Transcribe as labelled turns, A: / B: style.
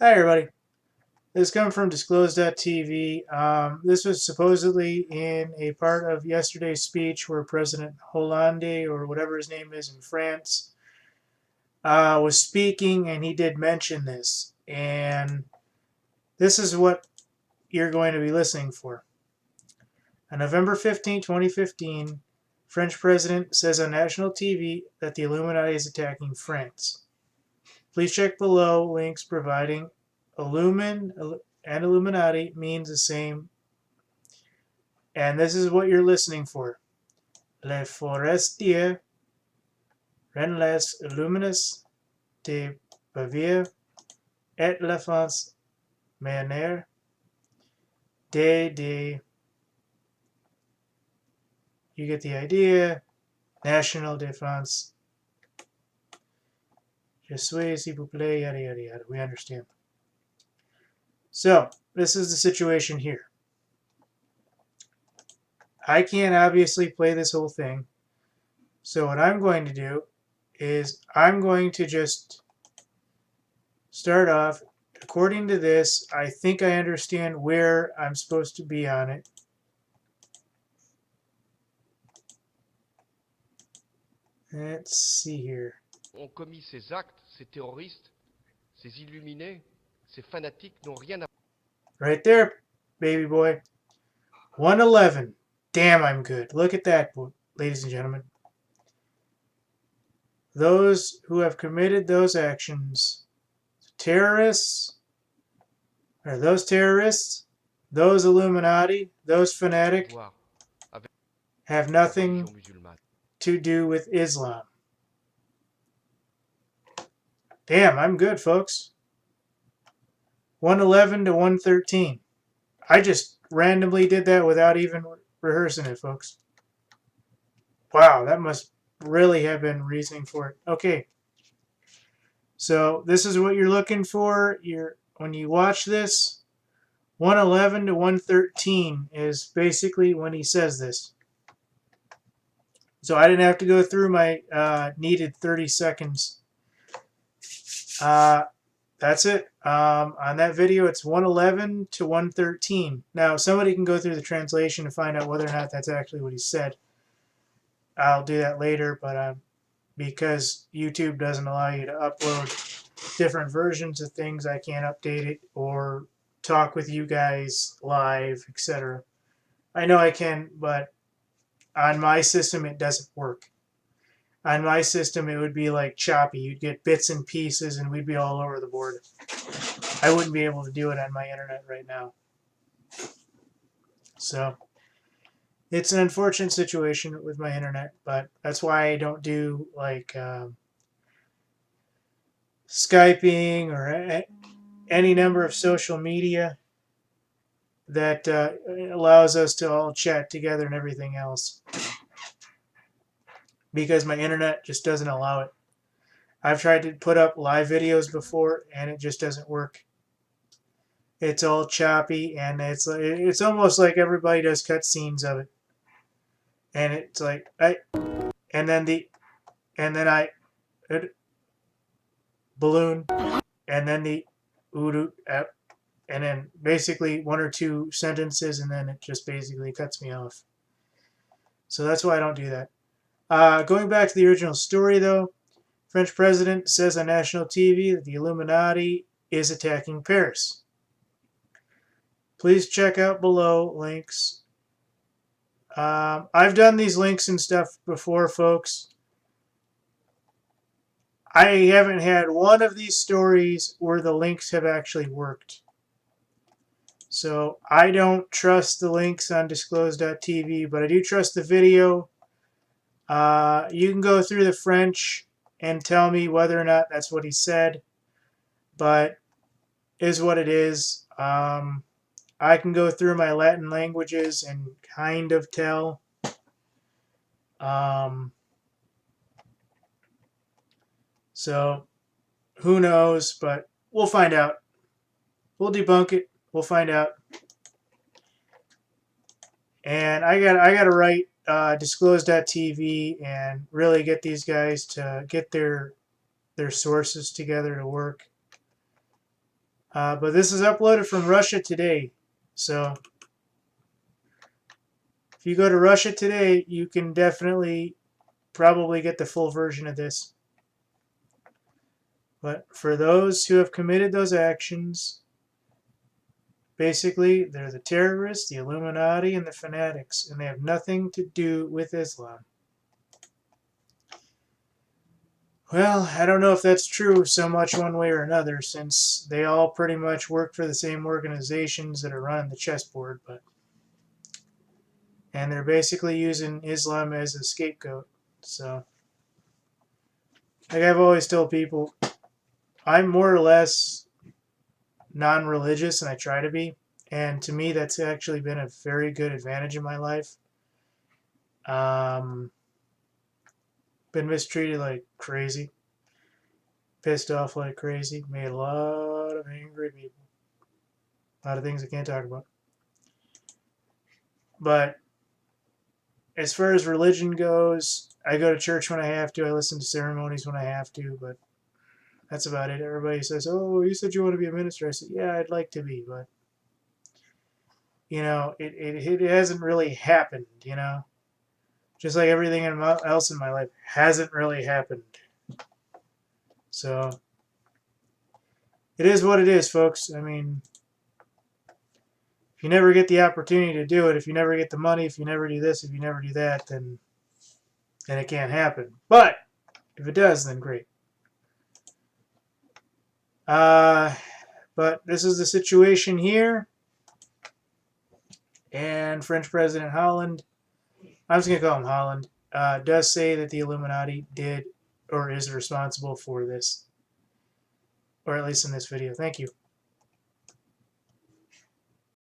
A: Hi, everybody. This is coming from Disclosed.tv. This was supposedly in a part of yesterday's speech where President Hollande, or whatever his name is in France, was speaking, and he did mention this. And this is what you're going to be listening for. On November 15, 2015, French president says on national TV that the Illuminati is attacking France. Please check below links providing Illumin and Illuminati means the same. And this is what you're listening for. Les forestiers rendent les luminous de Bavière et la France manière de. You get the idea. National Défense. Je suis, s'il vous plaît, yada yada yada. We understand. So, this is the situation here. I can't obviously play this whole thing. So what I'm going to do is I'm going to just start off. According to this, I think I understand where I'm supposed to be on it. Let's see here.
B: Ont commis ces actes, ces terroristes, ces illuminés, ces fanatiques n'ont rien à...
A: Right there, baby boy. 111. Damn, I'm good. Look at that, ladies and gentlemen. Those who have committed those actions, terrorists, or those terrorists, those Illuminati, those fanatic, have nothing to do with Islam. Damn, I'm good, folks. 111 to 113. I just randomly did that without even rehearsing it, folks. Wow, that must really have been reasoning for it. Okay. So this is what you're looking for. When you watch this, 111 to 113 is basically when he says this. So I didn't have to go through my needed 30 seconds. That's it. On that video, it's 111 to 113. Now, somebody can go through the translation to find out whether or not that's actually what he said. I'll do that later, but because YouTube doesn't allow you to upload different versions of things, I can't update it or talk with you guys live, etc. I know I can, but on my system, it doesn't work. On my system, it would be like choppy. You'd get bits and pieces, and we'd be all over the board. I wouldn't be able to do it on my internet right now. So it's an unfortunate situation with my internet, but that's why I don't do like Skyping or any number of social media that allows us to all chat together and everything else, because my internet just doesn't allow it. I've tried to put up live videos before, and it just doesn't work. It's all choppy, and it's almost like everybody does cutscenes of it, and it's like and then I balloon, and then the and then basically one or two sentences, and then it just basically cuts me off. So that's why I don't do that. Going back to the original story, though, French president says on national TV that the Illuminati is attacking Paris. Please check out below links. I've done these links and stuff before, folks. I haven't had one of these stories where the links have actually worked. So I don't trust the links on Disclosed.tv, but I do trust the video. You can go through the French and tell me whether or not that's what he said, but is what it is. I can go through my Latin languages and kind of tell. So who knows, but we'll find out. We'll debunk it. We'll find out. And I got to write Disclosed.tv and really get these guys to get their sources together to work. But this is uploaded from Russia Today. So if you go to Russia Today, you can definitely probably get the full version of this. But for those who have committed those actions, basically, they're the terrorists, the Illuminati, and the fanatics, and they have nothing to do with Islam. Well, I don't know if that's true so much one way or another, since they all pretty much work for the same organizations that are running the chessboard, and they're basically using Islam as a scapegoat. So, like I've always told people, I'm more or less non-religious, and I try to be. And to me, that's actually been a very good advantage in my life. Um, been mistreated like crazy, pissed off like crazy, made a lot of angry people. A lot of things I can't talk about. But as far as religion goes, I go to church when I have to. I listen to ceremonies when I have to, but that's about it. Everybody says, "Oh, you said you want to be a minister." I said, "Yeah, I'd like to be, but it hasn't really happened. Just like everything else in my life hasn't really happened. So it is what it is, folks. I mean, if you never get the opportunity to do it, if you never get the money, if you never do this, if you never do that, then it can't happen. But if it does, then great. Uh, but this is the situation here. And French President Hollande, I'm just going to call him Hollande, does say that the Illuminati did or is responsible for this. Or at least in this video. Thank you.